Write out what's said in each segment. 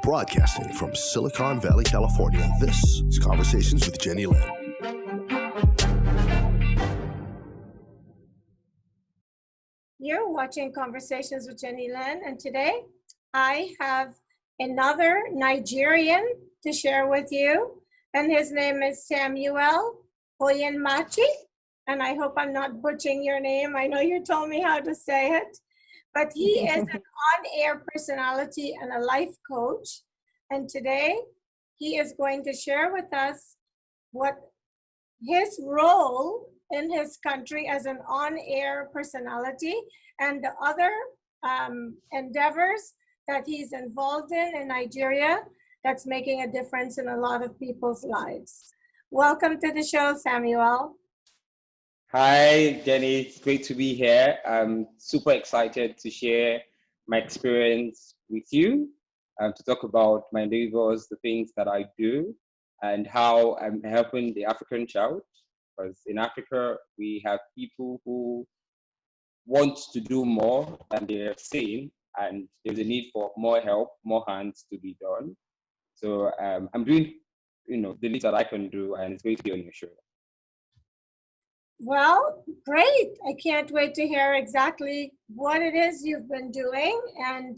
Broadcasting from Silicon Valley, California, this is Conversations with Jennylyn. You're watching Conversations with Jennylyn, and today I have another Nigerian to share with you, and his name is Samuel Onyemachi, and I hope I'm not butchering your name. I know you told me how to say it, but he is an on-air personality and a life coach, and today he is going to share with us what his role in his country as an on-air personality and the other endeavors that he's involved in Nigeria that's making a difference in a lot of people's lives. Welcome to the show, Samuel. Hi, Jenny. It's great to be here. I'm super excited to share my experience with you, to talk about my endeavors, the things that I do, and how I'm helping the African child. Because in Africa, we have people who want to do more than they're seeing, and there's a need for more help, more hands to be done. So I'm doing, the least that I can do, and it's great to be on your show. Well, great. I can't wait to hear exactly what it is you've been doing and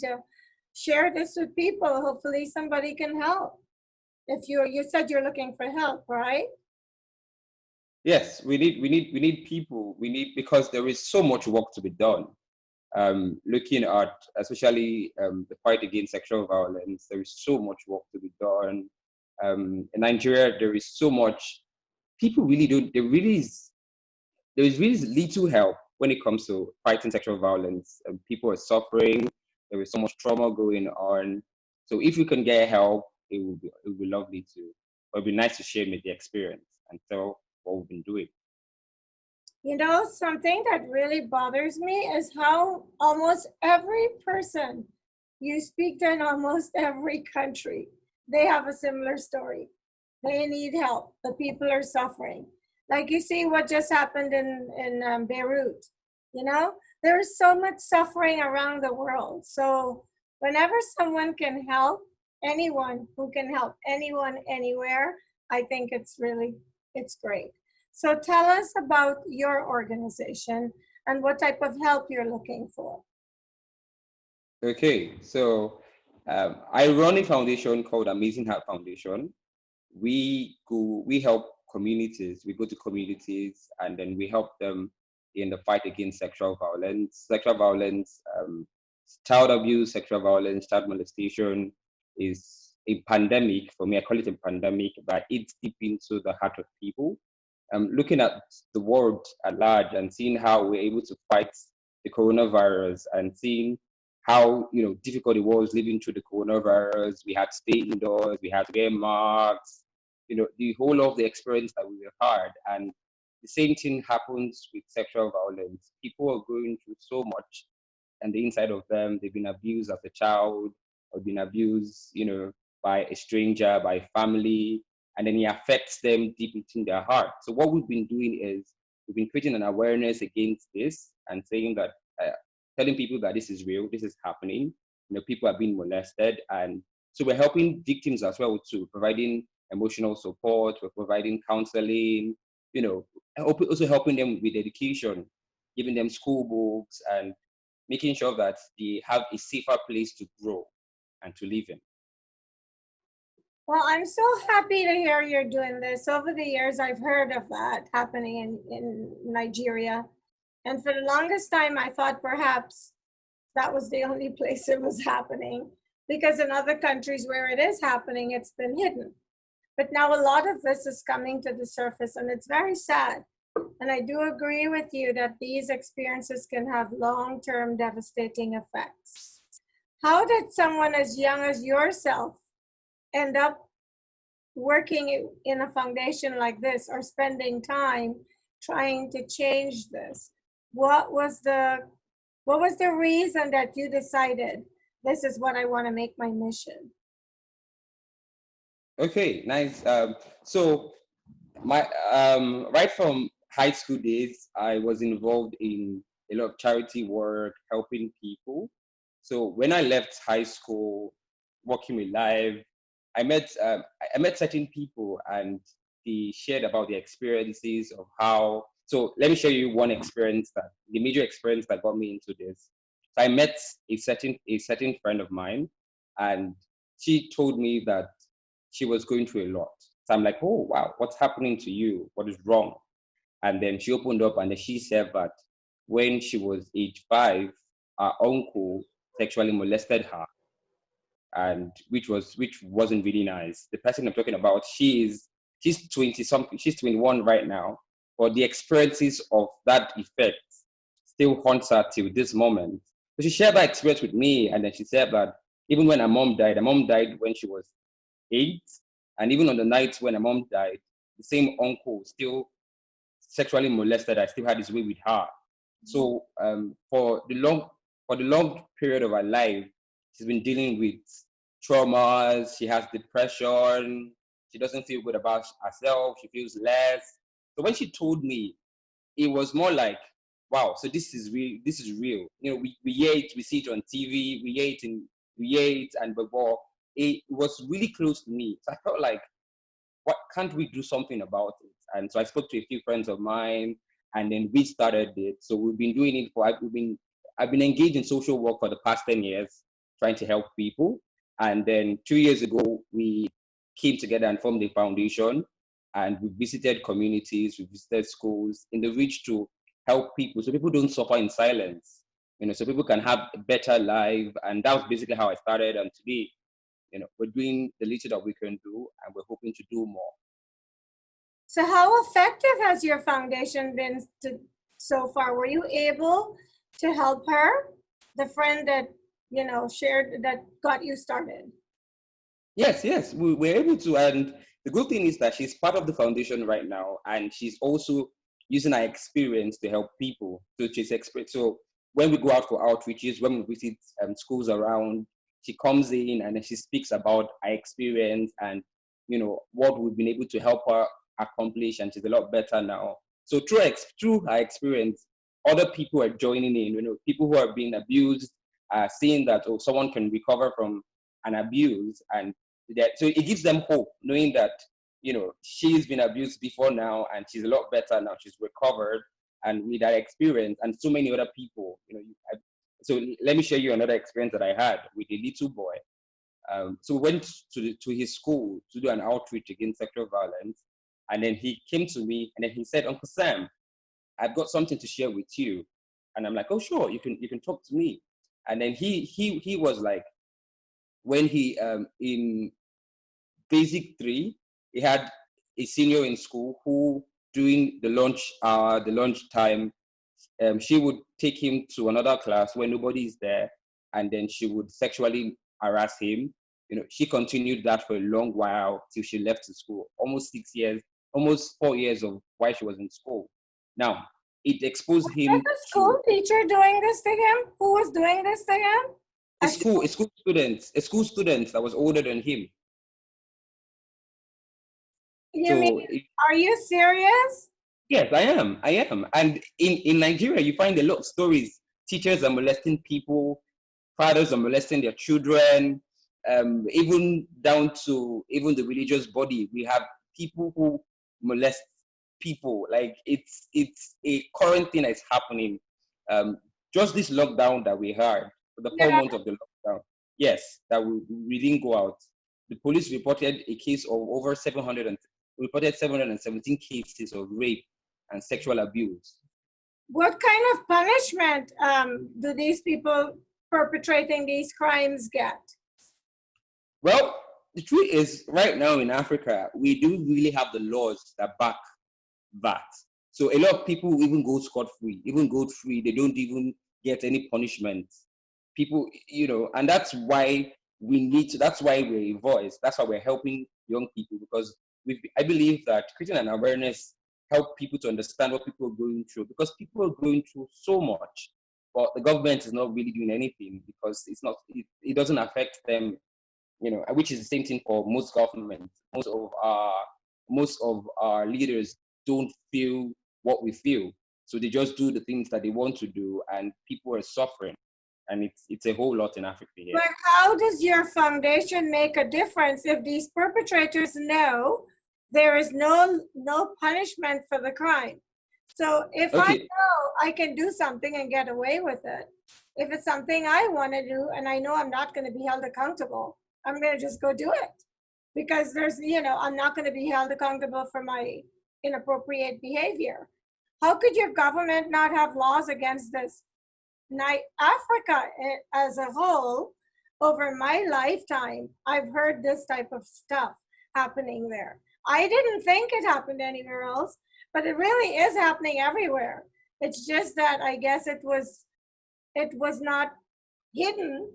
share this with people. Hopefully somebody can help. If you said you're looking for help, right? Yes, we need people. Because there is so much work to be done. Looking at especially the fight against sexual violence, there is so much work to be done. In Nigeria, there is so much. People really don't. There is really little help when it comes to fighting sexual violence. People are suffering. There is so much trauma going on. So if we can get help, it would be lovely to. It would be nice to share the experience and tell what we've been doing. You know, something that really bothers me is how almost every person you speak to in almost every country, they have a similar story. They need help. The people are suffering. Like you see what just happened in Beirut, there's so much suffering around the world. So whenever someone can help, anyone who can help anyone anywhere, I think it's great. So tell us about your organization and what type of help you're looking for. Okay, so I run a foundation called Amazing Heart Foundation. We help communities. We go to communities and then we help them in the fight against sexual violence, child abuse, sexual violence, child molestation is a pandemic. For me, I call it a pandemic, but it's deep into the heart of people. Looking at the world at large and seeing how we're able to fight the coronavirus and seeing how difficult it was living through the coronavirus. We had to stay indoors, we had to wear masks, the whole of the experience that we had. And the same thing happens with sexual violence. People are going through so much and the inside of them, they've been abused as a child or been abused, by a stranger, by family, and then it affects them deep within their heart. So what we've been doing is we've been creating an awareness against this and saying that, telling people that this is real, this is happening. People are being molested, and so we're helping victims as well too, providing emotional support, we're providing counseling, also helping them with education, giving them school books, and making sure that they have a safer place to grow and to live in. Well, I'm so happy to hear you're doing this. Over the years, I've heard of that happening in Nigeria. And for the longest time, I thought perhaps that was the only place it was happening, because in other countries where it is happening, it's been hidden. But now a lot of this is coming to the surface, and it's very sad. And I do agree with you that these experiences can have long-term devastating effects. How did someone as young as yourself end up working in a foundation like this or spending time trying to change this? What was the reason that you decided this is what I want to make my mission? Okay, nice. So my right from high school days, I was involved in a lot of charity work, helping people. So when I left high school, working with Live, I met certain people, and they shared about their experiences of how. So let me share you one experience, that the major experience that got me into this. So I met a certain friend of mine, and she told me that she was going through a lot. So I'm like, oh wow, what's happening to you? What is wrong? And then she opened up, and then she said that when she was age 5, her uncle sexually molested her, and which wasn't really nice. The person I'm talking about, she's 20 something, she's 21 right now, but the experiences of that effect still haunts her till this moment. So she shared that experience with me, and then she said that even when her mom died when she was 8, and even on the nights when her mom died, the same uncle still sexually molested her, still had his way with her. So for the long period of her life, she's been dealing with traumas. She has depression. She doesn't feel good about herself. She feels less. So when she told me, it was more like, wow, so this is real. This is real. You know, we hear it, we see it on TV, we hear it, and before it was really close to me. So I felt like, what can't we do something about it? And so I spoke to a few friends of mine, and then we started it. So we've been doing it for I've been engaged in social work for the past 10 years, trying to help people. And then 2 years ago, we came together and formed a foundation, and we visited communities, we visited schools in the reach to help people, so people don't suffer in silence. You know, so people can have a better life. And that was basically how I started. And today, you know, we're doing the little that we can do, and we're hoping to do more. So how effective has your foundation been so far? Were you able to help her, the friend that, you know, shared, that got you started? Yes, we're able to. And the good thing is that she's part of the foundation right now, and she's also using her experience to help people. So when we go out for outreaches, when we visit schools around, she comes in and then she speaks about her experience and, you know, what we've been able to help her accomplish, and she's a lot better now. So through her experience, other people are joining in. You know, people who are being abused are seeing that, oh, someone can recover from an abuse, and so it gives them hope, knowing that, you know, she's been abused before now, and she's a lot better now. She's recovered, and with that experience, and so many other people, you know. So let me share you another experience that I had with a little boy. So we went to his school to do an outreach against sexual violence, and then he came to me, and then he said, "Uncle Sam, I've got something to share with you." And I'm like, "Oh, sure, you can talk to me." And then he was like, when he in basic 3, he had a senior in school who, during the lunch time, she would take him to another class where nobody is there, and then she would sexually harass him. You know, she continued that for a long while till she left the school, almost 6 years, almost 4 years of while she was in school. Now, it exposed Was him a to school teacher doing this to him? Who was doing this to him? a school student that was older than him. You mean, So are you serious? yes, I am. I am. And in Nigeria, you find a lot of stories. Teachers are molesting people, fathers are molesting their children, even down to even the religious body. We have people who molest people. Like it's a current thing that's happening. Just this lockdown that we had, for the Yeah. 4 months of the lockdown, yes, that we didn't go out. The police reported a case of over 717 cases of rape and sexual abuse. What kind of punishment do these people perpetrating these crimes get? Well, the truth is, right now in Africa, we do really have the laws that back that. So a lot of people even go scot-free, they don't even get any punishment. People, you know, and that's why that's why we're a voice. That's why we're helping young people, because I believe that creating an awareness help people to understand what people are going through, because people are going through so much, but the government is not really doing anything because it doesn't affect them, you know, which is the same thing for most governments. Most of our leaders don't feel what we feel, so they just do the things that they want to do, and people are suffering. and it's a whole lot in Africa here. But how does your foundation make a difference if these perpetrators know there is no punishment for the crime? So if I know I can do something and get away with it, if it's something I want to do and I know I'm not going to be held accountable, I'm going to just go do it. Because there's, I'm not going to be held accountable for my inappropriate behavior. How could your government not have laws against this? Africa as a whole, over my lifetime, I've heard this type of stuff happening there. I didn't think it happened anywhere else, but it really is happening everywhere. It's just that I guess it was not hidden.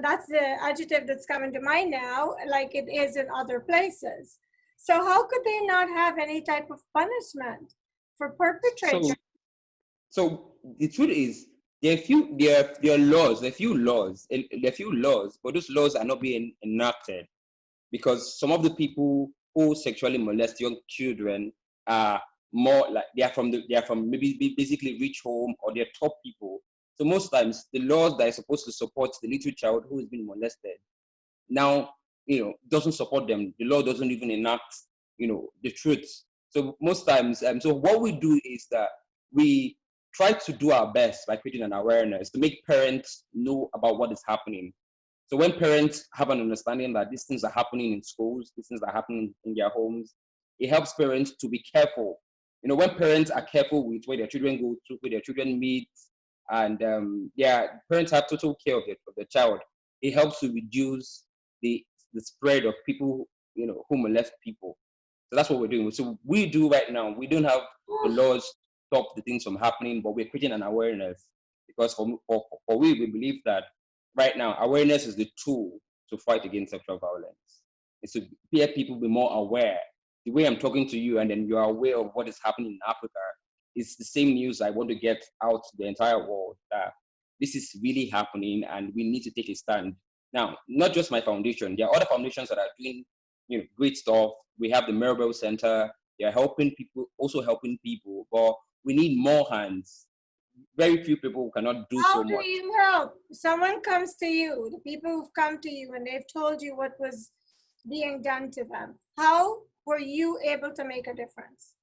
That's the adjective that's coming to mind now, like it is in other places. So how could they not have any type of punishment for perpetrators? So the truth is, there are laws, a few laws, but those laws are not being enacted because some of the people who sexually molest young children are more like they are from maybe basically rich home, or they're top people. So most times the laws that are supposed to support the little child who has been molested now, doesn't support them. The law doesn't even enact, the truth. So most times, so what we do is that we try to do our best by creating an awareness to make parents know about what is happening. So when parents have an understanding that these things are happening in schools, these things are happening in their homes, it helps parents to be careful. When parents are careful with where their children go to, where their children meet, and parents have total care of the child, it helps to reduce the spread of people, who molest people. So that's what we're doing. So we do right now. We don't have the laws to stop the things from happening, but we're creating an awareness because for we believe that right now awareness is the tool to fight against sexual violence. It's to help people be more aware. The way I'm talking to you, and then you're aware of what is happening in Africa, is the same news I want to get out to the entire world. That this is really happening, and we need to take a stand. Now, not just my foundation. There are other foundations that are doing, great stuff. We have the Maribel Center. They are helping people, but we need more hands. Very few people cannot do so much. How do you help? Someone comes to you, the people who've come to you and they've told you what was being done to them. How were you able to make a difference?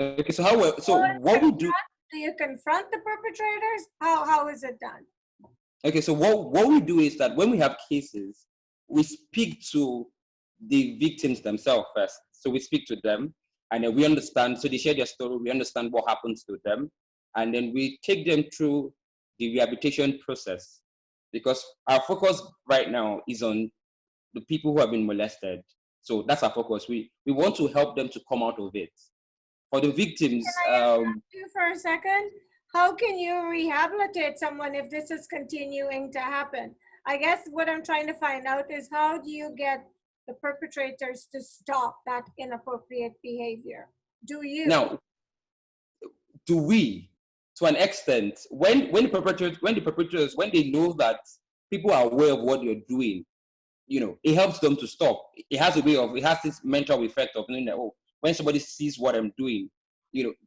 Okay, so what we do? Do you confront the perpetrators? How is it done? Okay, so what we do is that when we have cases, we speak to the victims themselves first. So we speak to them, and then we understand. So they share their story. We understand what happens to them, and then we take them through the rehabilitation process. Because our focus right now is on the people who have been molested. So that's our focus. We want to help them to come out of it. For the victims, can I interrupt you for a second? How can you rehabilitate someone if this is continuing to happen? I guess what I'm trying to find out is how do you get the perpetrators to stop that inappropriate behavior? Do you? Now, do we? To an extent, when the perpetrators, when they know that people are aware of what you're doing, it helps them to stop. It has this mental effect of knowing that, when somebody sees what I'm doing,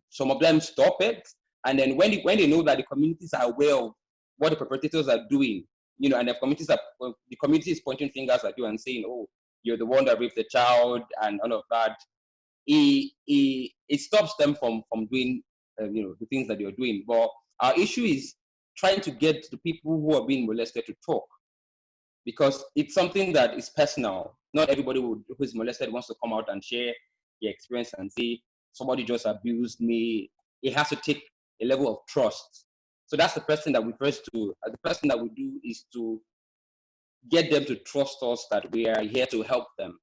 some of them stop it. And then when they know that the communities are aware of what the perpetrators are doing, and the community is pointing fingers at you and saying, oh, you're the one that raped the child and all of that, it stops them from doing, the things that you're doing. But our issue is trying to get the people who are being molested to talk, because it's something that is personal. Not everybody who is molested wants to come out and share their experience and say, somebody just abused me. It has to take a level of trust. So that's the person that we first do. The person that we do is to get them to trust us that we are here to help them.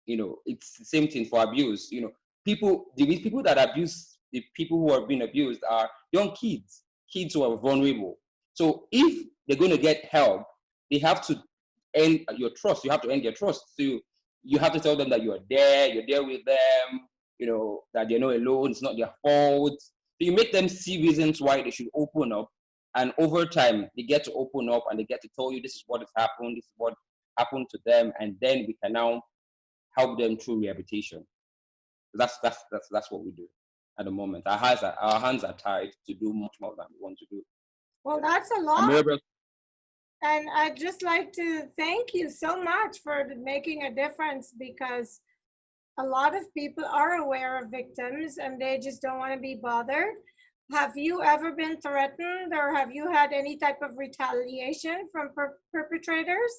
It's the same thing for abuse. The people that abuse, the people who are being abused are young kids who are vulnerable. So if they're going to get help, they have to earn your trust. You have to earn their trust. So you have to tell them that you're there with them, that they're not alone, it's not their fault. So you make them see reasons why they should open up. And over time, they get to open up and they get to tell you this is what has happened, this is what happened to them. And then we can now help them through rehabilitation. That's what we do at the moment. Our hands are tied to do much more than we want to do. Well, that's a And lot. Mirabel, And I'd just like to thank you so much for making a difference, because a lot of people are aware of victims and they just don't want to be bothered. Have you ever been threatened, or have you had any type of retaliation from perpetrators?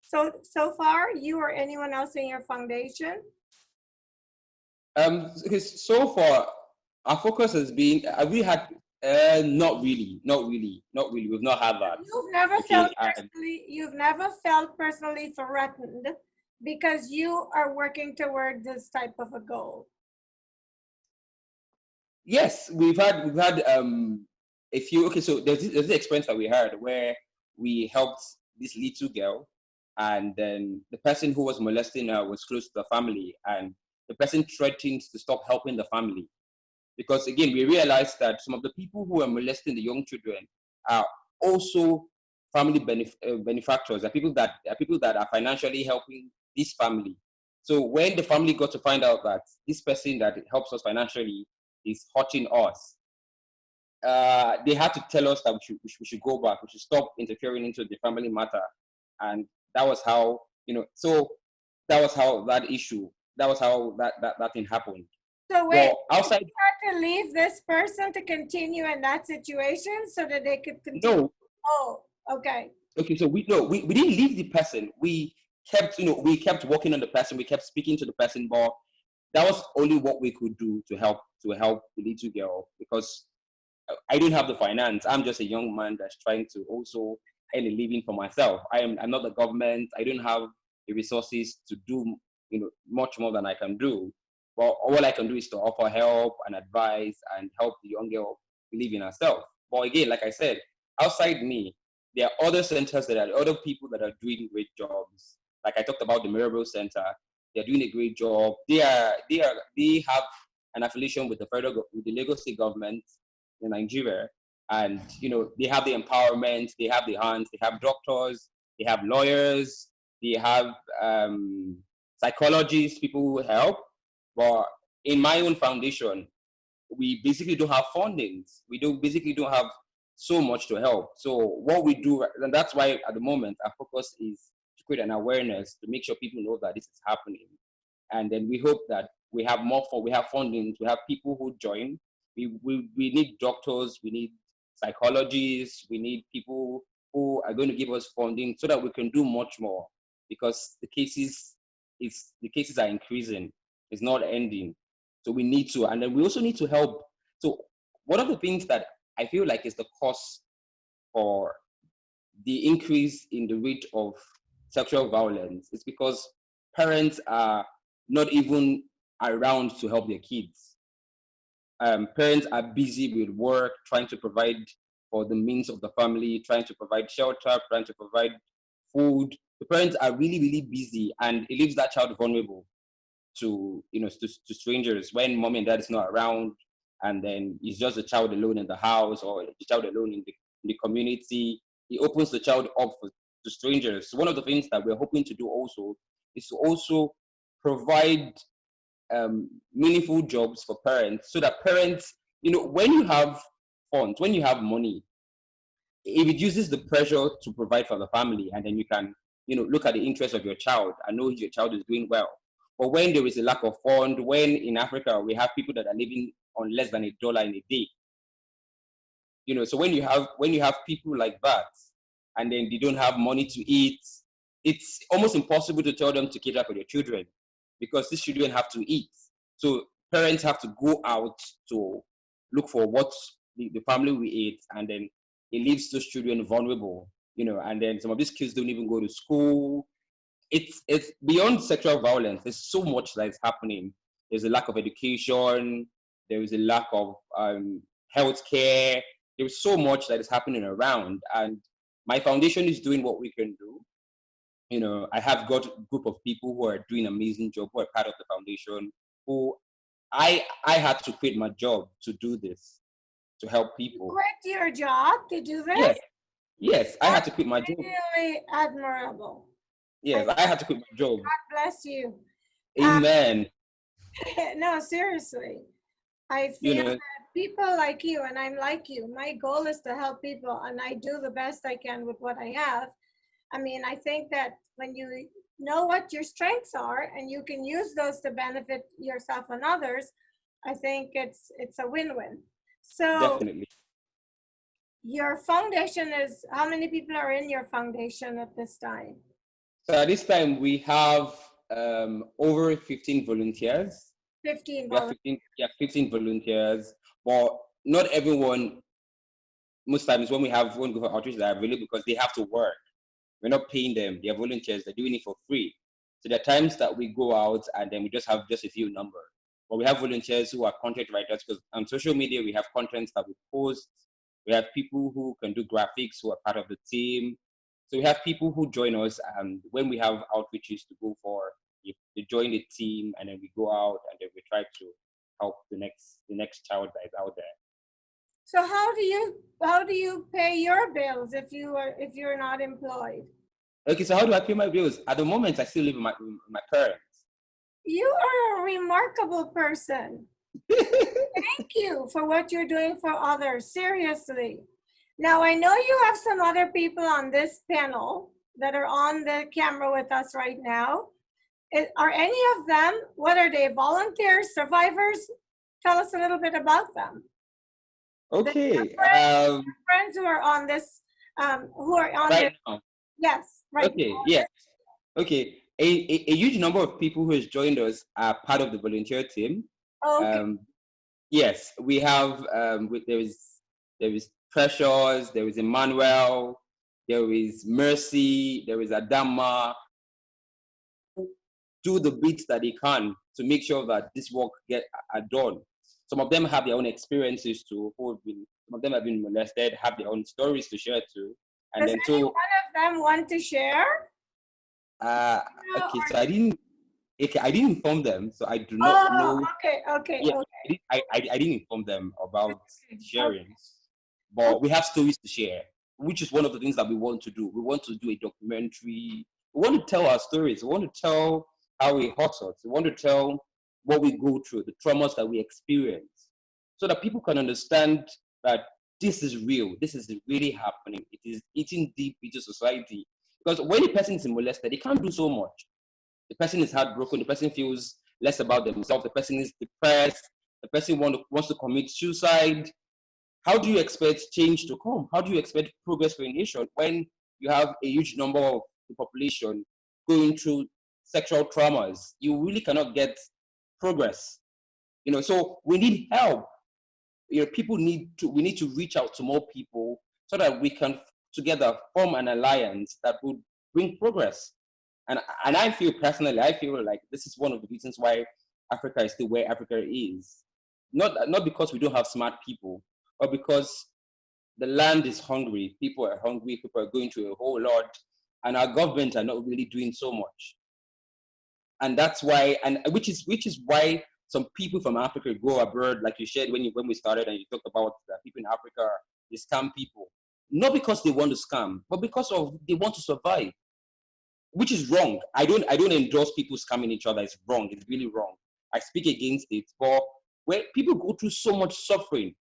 So far, you or anyone else in your foundation? because so far our focus has been, we had, not really, We've not had that. Okay, You've never felt personally threatened because you are working toward this type of a goal. yes, we've had a few. Okay, so there's this experience that we had where we helped this little girl, and then the person who was molesting her was close to the family, and the person threatened to stop helping the family. Because again, we realized that some of the people who are molesting the young children are also family benefactors, are people that are financially helping this family. So when the family got to find out that this person that helps us financially is hurting us, they had to tell us that we should go back, we should stop interfering into the family matter. And that was how, so that was how that thing happened. So wait, Well, outside, you had to leave this person to continue in that situation so that they could continue? no. Oh, okay. Okay, so we didn't leave the person. We kept working on the person. We kept speaking to the person, but that was only what we could do to help the little girl, because I don't have the finance. I'm just a young man that's trying to also earn a living for myself. I'm not the government. I don't have the resources to do much more than I can do. But all I can do is to offer help and advice and help the young girl believe in herself. But again, like I said, outside me, there are other centers, that are other people that are doing great jobs. Like I talked about the Mirabel Center, they're doing a great job. They have an affiliation with with the Lagos State government in Nigeria, and they have the empowerment, they have the hands, they have doctors, they have lawyers, they have psychologists, people who help. But in my own foundation, we basically don't have fundings. We don't have so much to help. So what we do, and that's why at the moment our focus is to create an awareness, to make sure people know that this is happening. And then we hope that we have we have funding, we have people who join. We need doctors, we need psychologists, we need people who are going to give us funding so that we can do much more, because the cases are increasing. It's not ending. So we need to, and then we also need to help. So one of the things that I feel like is the cause for the increase in the rate of sexual violence is because parents are not even around to help their kids. Parents are busy with work, trying to provide for the means of the family, trying to provide shelter, trying to provide food. The parents are really, really busy, and it leaves that child vulnerable to strangers when mom and dad is not around, and then it's just a child alone in the house, or the child alone in the community. It opens the child up to strangers. So one of the things that we're hoping to do also is to also provide meaningful jobs for parents, so that parents, when you have funds, when you have money, it reduces the pressure to provide for the family, and then you can look at the interest of your child and know if your child is doing well. But when there is a lack of fund, when in Africa we have people that are living on less than $1 in a day, so when you have people like that, and then they don't have money to eat, it's almost impossible to tell them to cater for their children, because these children have to eat. So parents have to go out to look for what the family will eat, and then it leaves those children vulnerable, and then some of these kids don't even go to school. It's beyond sexual violence. There's so much that is happening. There's a lack of education. There is a lack of health care. There's so much that is happening around, and my foundation is doing what we can do. I have got a group of people who are doing an amazing job, who are part of the foundation, who I had to quit my job to do this, to help people. You quit your job to do this? Yes, I had to quit my job. Really admirable. Yes, I had to quit my job. God bless you. Amen. No, seriously. I feel that people like you, and I'm like you. My goal is to help people, and I do the best I can with what I have. I mean, I think that when you know what your strengths are and you can use those to benefit yourself and others, I think it's a win-win. So Definitely. your foundation is, how many people are in your foundation at this time? So at this time, we have over 15 volunteers. 15 We have 15, yeah, 15 volunteers, but not everyone, most times when we go for outreach, they're available because they have to work. We're not paying them. They're volunteers. They're doing it for free. So there are times that we go out and then we just have just a few number. But we have volunteers who are content writers because on social media, we have contents that we post. We have people who can do graphics who are part of the team. So we have people who join us, and when we have outreaches to go for, they join the team, and then we go out and then we try to help the next child that is out there. So how do you pay your bills if you're not employed? Okay, so how do I pay my bills? At the moment, I still live with my parents. You are a remarkable person. Thank you for what you're doing for others. Seriously. Now, I know you have some other people on this panel that are on the camera with us right now. Are any of them, what are they, volunteers, survivors? Tell us a little bit about them. Okay. Friends who are on this, who are on Right this. now. Yes, right. Okay. Yes. Okay. A huge number of people who has joined us are part of the volunteer team. Okay. Yes, we have. There is Precious. There is Emmanuel. There is Mercy. There is Adama. Do the bits that they can to make sure that this work are done. Some of them have their own experiences too. Some of them have been molested, have their own stories to share too. And Does then any one of them want to share? Okay, so I didn't inform them, so I do not know. Okay. I didn't inform them about sharing, but we have stories to share, which is one of the things that we want to do. We want to do a documentary. We want to tell our stories. We want to tell how it hurts us. We want to tell what we go through, the traumas that we experience, so that people can understand that this is real. This is really happening. It is eating deep into society. Because when a person is molested, they can't do so much. The person is heartbroken. The person feels less about themselves. The person is depressed. The person wants to commit suicide. How do you expect change to come? How do you expect progress for a nation when you have a huge number of the population going through sexual traumas? You really cannot get progress. So we need help. We need to reach out to more people so that we can together form an alliance that would bring progress. And I feel personally, I feel like this is one of the reasons why Africa is still where Africa is. Not because we don't have smart people, but because the land is hungry. People are hungry. People are going through a whole lot, and our government are not really doing so much. And that's why, and which is why some people from Africa go abroad, like you shared when we started, and you talked about that people in Africa, they scam people, not because they want to scam, but because of they want to survive, which is wrong. I don't endorse people scamming each other. It's wrong. It's really wrong. I speak against it. But where people go through so much suffering,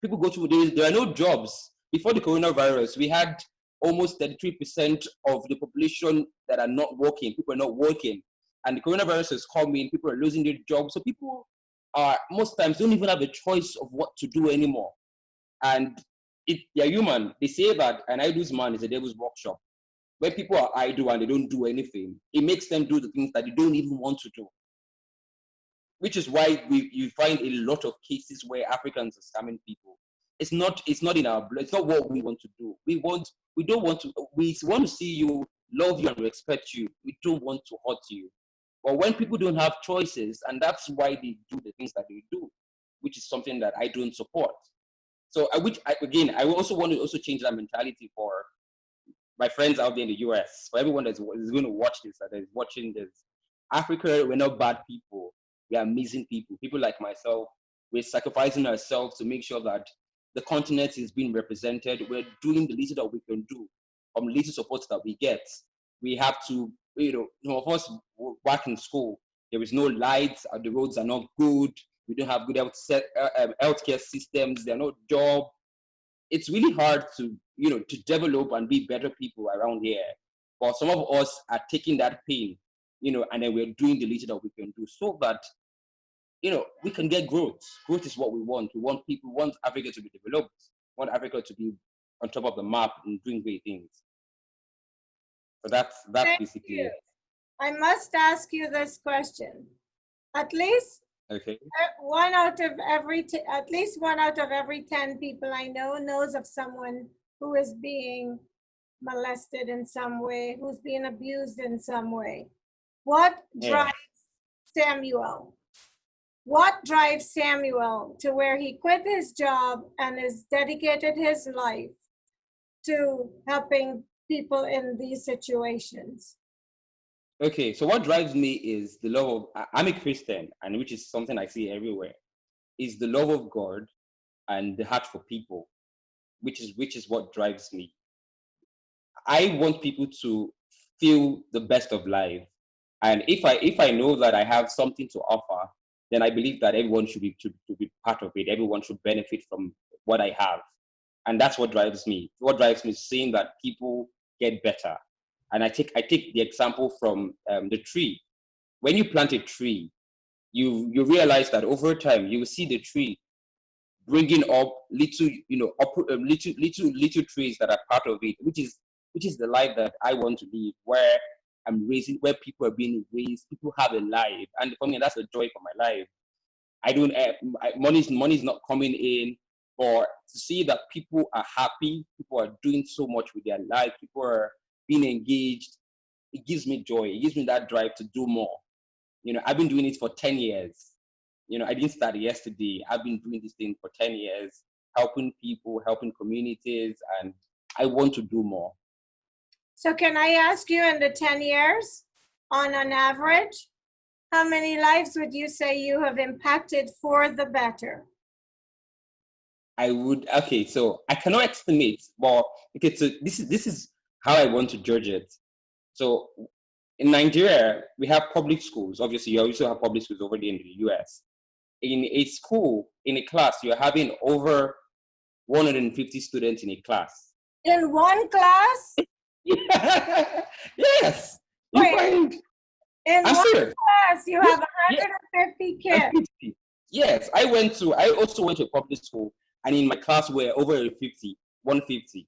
people go through there are no jobs. Before the coronavirus, we had almost 33% of the population that are not working. People are not working. And the coronavirus is coming, people are losing their jobs. So people are most times don't even have a choice of what to do anymore. And they're human. They say that an idle man is a devil's workshop. When people are idle and they don't do anything, it makes them do the things that they don't even want to do. Which is why you find a lot of cases where Africans are scamming people. It's not in our blood. It's not what we want to do. We want to see you, love you, and respect you. We don't want to hurt you. But when people don't have choices, and that's why they do the things that they do, which is something that I don't support. So I also want to also change that mentality for my friends out there in the US, for everyone that is going to watch this, that is watching this. Africa, we're not bad people. We are amazing people. People like myself, we're sacrificing ourselves to make sure that the continent is being represented. We're doing the little that we can do from little support that we get. We have to, some of us work in school. There is no lights, the roads are not good. We don't have good healthcare systems. There are no jobs. It's really hard to, to develop and be better people around here. But some of us are taking that pain, and then we're doing the little that we can do so that, we can get growth. Growth is what we want. We want Africa to be developed. We want Africa to be on top of the map and doing great things. So that's basically it. I must ask you this question. At least Okay. at least one out of every 10 people I know knows of someone who is being molested in some way, who's being abused in some way. What drives Samuel? What drives Samuel to where he quit his job and has dedicated his life to helping people in these situations? Okay, so what drives me is the love of, I'm a Christian, and which is something I see everywhere, is the love of God and the heart for people, which is what drives me. I want people to feel the best of life. And if I know that I have something to offer, then I believe that everyone should be part of it. Everyone should benefit from what I have. And that's what drives me. What drives me is seeing that people get better. And I take the example from the tree. When you plant a tree, you realize that over time you will see the tree bringing up little trees that are part of it, which is the life that I want to live, where where people are being raised, people have a life, and for me that's a joy for my life. I don't money's not coming in, but to see that people are happy, people are doing so much with their life, people are being engaged, it gives me joy. It gives me that drive to do more. I've been doing it for 10 years. I didn't start yesterday. I've been doing this thing for 10 years, helping people, helping communities, and I want to do more. So can I ask you, in the 10 years, on an average, how many lives would you say you have impacted for the better? Okay, so I cannot estimate, but okay, so this is how I want to judge it. So in Nigeria, we have public schools. Obviously, you also have public schools over there in the US. In a school, in a class, you're having over 150 students in a class. In one class? Yes. In I'm one serious. class, you have 150 kids. Yes, I also went to a public school, and in my class we're over 150.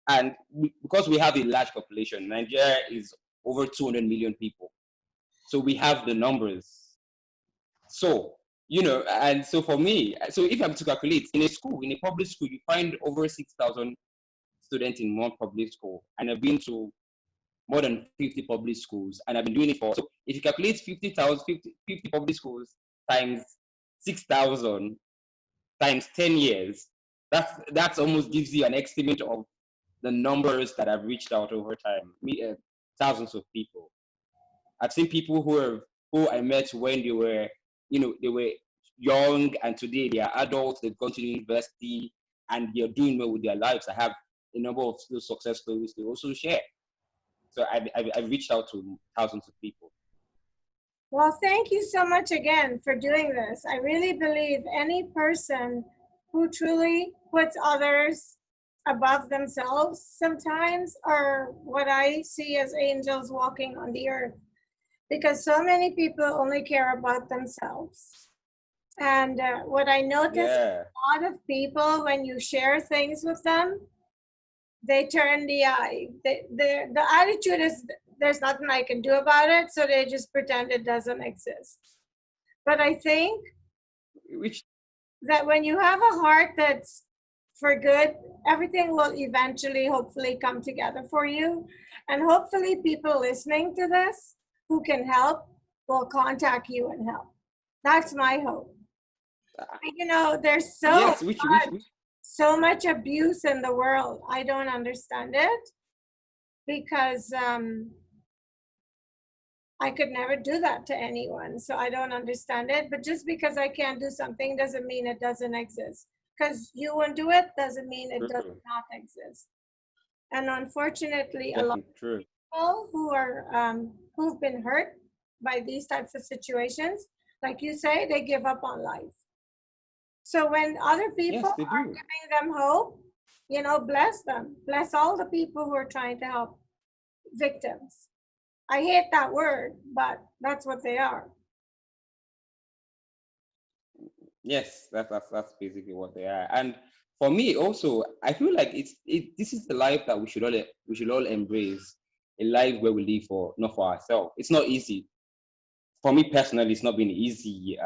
And because we have a large population, Nigeria is over 200 million people. So we have the numbers. So, and so for me, so if I'm to calculate, in a public school, you find over 6,000 students in one public school. And I've been to more than 50 public schools, and I've been doing it so if you calculate 50 public schools times 6,000 times 10 years, that's almost gives you an estimate of the numbers that I've reached out over time. Thousands of people. I've seen people who I met when they were young, and today they are adults. They've gone to university and they're doing well with their lives. I have a number of those success stories to also share. So I've reached out to thousands of people. Well, thank you so much again for doing this. I really believe any person who truly puts others above themselves sometimes are what I see as angels walking on the earth, because so many people only care about themselves. And what I notice, a lot of people, when you share things with them, they turn the eye. The attitude is, there's nothing I can do about it, so they just pretend it doesn't exist. But I think that when you have a heart that's for good, everything will eventually, hopefully, come together for you. And hopefully people listening to this who can help will contact you and help. That's my hope. There's so much abuse in the world. I don't understand it, because I could never do that to anyone. So I don't understand it. But just because I can't do something doesn't mean it doesn't exist. Because you won't do it doesn't mean it does not exist. And unfortunately, a lot of people who've been hurt by these types of situations, like you say, they give up on life. So when other people Yes, they are do. giving them hope, bless them. Bless all the people who are trying to help victims. I hate that word, but that's what they are. Yes, that's basically what they are. And for me also, I feel like this is the life that we should all embrace. A life where we live for not for ourselves. It's not easy. For me personally, it's not been easy.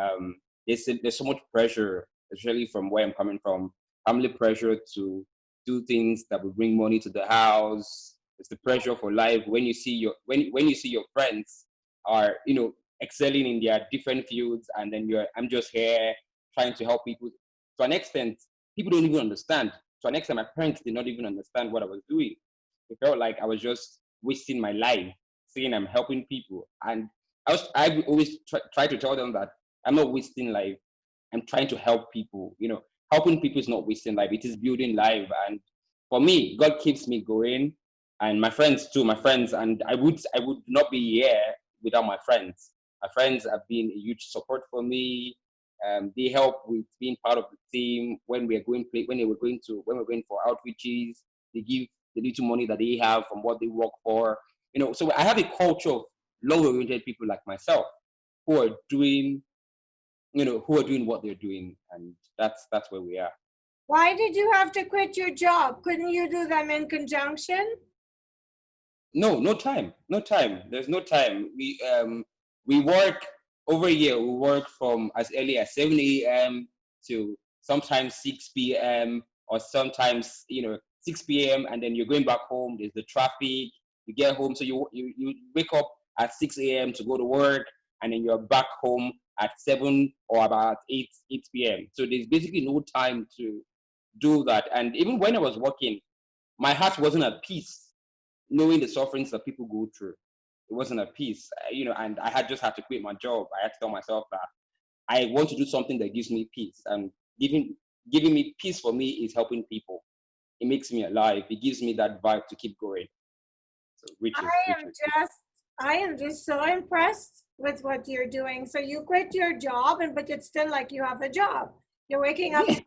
There's so much pressure, especially from where I'm coming from. Family pressure to do things that will bring money to the house. It's the pressure for life when you see when you see your friends are excelling in their different fields, and then I'm just here trying to help people. To an extent, people don't even understand. To an extent, my parents did not even understand what I was doing. It felt like I was just wasting my life saying I'm helping people, and I always try to tell them that I'm not wasting life. I'm trying to help people. Helping people is not wasting life. It is building life. And for me, God keeps me going, and my friends too. My friends, and I would not be here without my friends. My friends have been a huge support for me. They help with being part of the team when we're going for outreaches. They give the little money that they have from what they work for. So I have a culture of love-oriented people like myself who are doing, what they're doing, and that's where we are. Why did you have to quit your job? Couldn't you do them in conjunction? No, no time, no time. There's no time. We work over here. We work from as early as 7 a.m. to sometimes 6 p.m. or sometimes 6 p.m. and then you're going back home. There's the traffic. You get home, so you wake up at 6 a.m. to go to work, and then you're back home at 7 or about 8 p.m. So there's basically no time to do that. And even when I was working, my heart wasn't at peace knowing the sufferings that people go through. It wasn't a peace, and I had just had to quit my job. I had to tell myself that I want to do something that gives me peace, and giving me peace for me is helping people. It makes me alive. It gives me that vibe to keep going. So, which is I which am is just I am just so impressed with what you're doing. So you quit your job, but it's still like you have a job. You're waking up at 6 and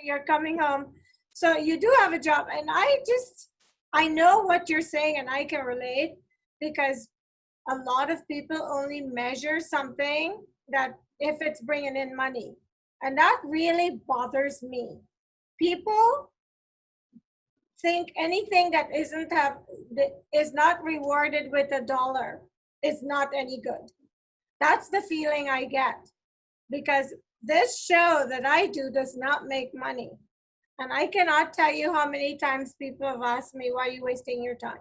you're coming home. So you do have a job. And I know what you're saying and I can relate because a lot of people only measure something that if it's bringing in money. And that really bothers me. People think anything that is not rewarded with a dollar is not any good. That's the feeling I get because this show that I do does not make money. And I cannot tell you how many times people have asked me, why are you wasting your time?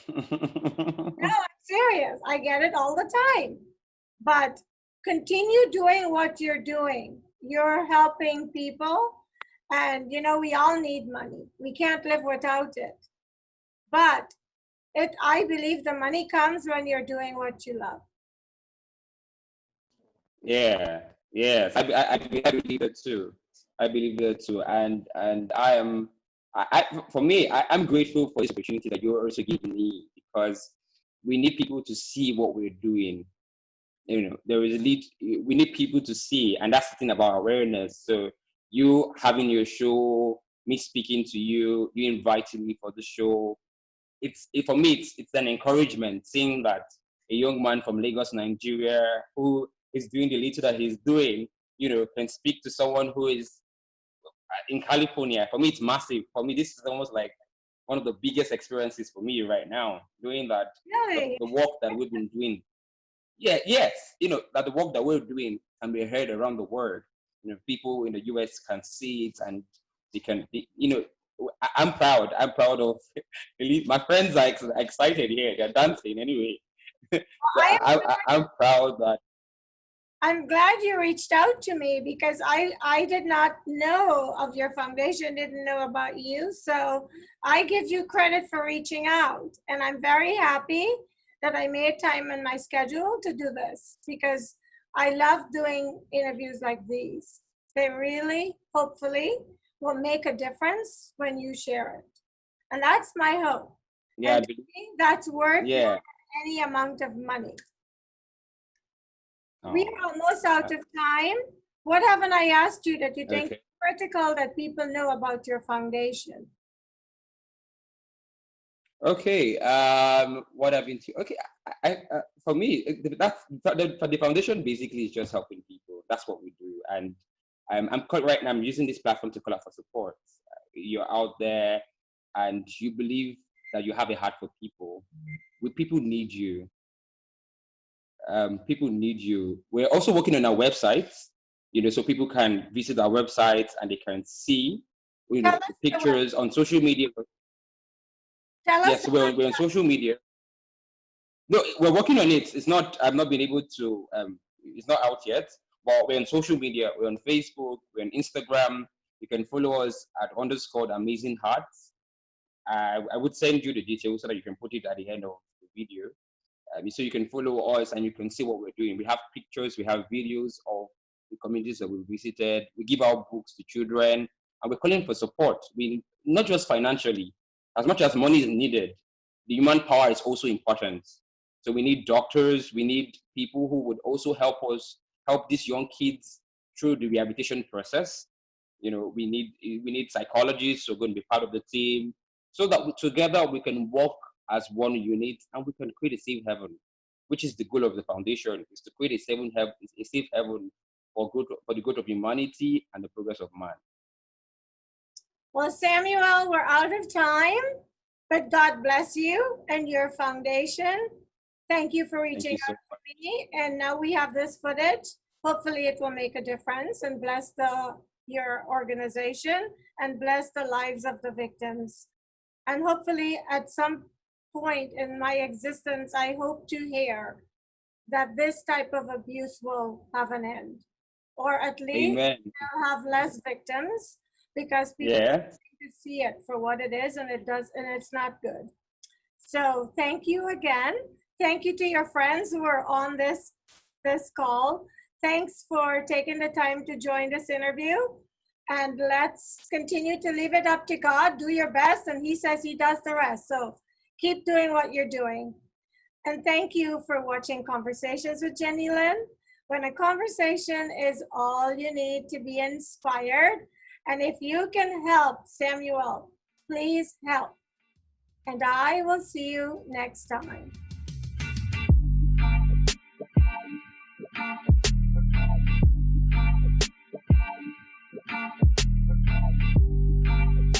No, I'm serious. I get it all the time. But continue doing what you're doing. You're helping people. And, we all need money. We can't live without it. But I believe the money comes when you're doing what you love. Yeah, yes, I believe that too. I believe that too, and for me, I'm grateful for this opportunity that you're also giving me because we need people to see what we're doing. There is a need. We need people to see, and that's the thing about awareness. So you having your show, me speaking to you, you inviting me for the show. For me, it's an encouragement seeing that a young man from Lagos, Nigeria, who is doing the little that he's doing, can speak to someone who is in California. For me, it's massive. For me, this is almost like one of the biggest experiences for me right now, doing that, Really? the work that we've been doing. Yeah, yes, that the work that we're doing can be heard around the world. People in the US can see it and they can, I'm proud. I'm proud of my friends are excited here. They're dancing anyway. So I'm proud that. I'm glad you reached out to me because I did not know of your foundation, didn't know about you. So I give you credit for reaching out. And I'm very happy that I made time in my schedule to do this because I love doing interviews like these. They really, hopefully, will make a difference when you share it. And that's my hope. Yeah, And to me, that's worth more yeah. than any amount of money. Oh, We are almost out of time. What haven't I asked you that you think Okay. is critical that people know about your foundation? Okay. What I've been okay. For me, that's for the foundation. Basically, is just helping people. That's what we do. And right now. I'm using this platform to call out for support. You're out there, and you believe that you have a heart for people. People need you. People need you. We're also working on our websites. So people can visit our websites and they can see, Tell us the the web- pictures on social media. Tell us Yes, the we're on social media. No, we're working on it. It's not. I've not been able to. It's not out yet. But we're on social media. We're on Facebook. We're on Instagram. You can follow us at _amazing_hearts. I would send you the details so that you can put it at the end of the video. So you can follow us and you can see what we're doing. We have pictures, we have videos of the communities that we visited. We give out books to children, and we're calling for support. We not just financially, as much as money is needed, the human power is also important. So we need doctors, we need people who would also help us help these young kids through the rehabilitation process. We need psychologists who are going to be part of the team, so that together we can work as one unit and we can create a safe haven, which is the goal of the foundation, is to create a safe haven for the good of humanity and the progress of man. Well, Samuel, we're out of time, but God bless you and your foundation. Thank you for reaching out to me. And now we have this footage. Hopefully it will make a difference and bless your organization and bless the lives of the victims. And hopefully at some point in my existence, I hope to hear that this type of abuse will have an end, or at least Amen. they'll have less victims, because people Yeah. to see it for what it is, and it's not good. So thank you again. Thank you to your friends who are on this call. Thanks for taking the time to join this interview. And let's continue to leave it up to God. Do your best, and He says He does the rest. So keep doing what you're doing. And thank you for watching Conversations with Jennylyn. When a conversation is all you need to be inspired. And if you can help Samuel, please help. And I will see you next time.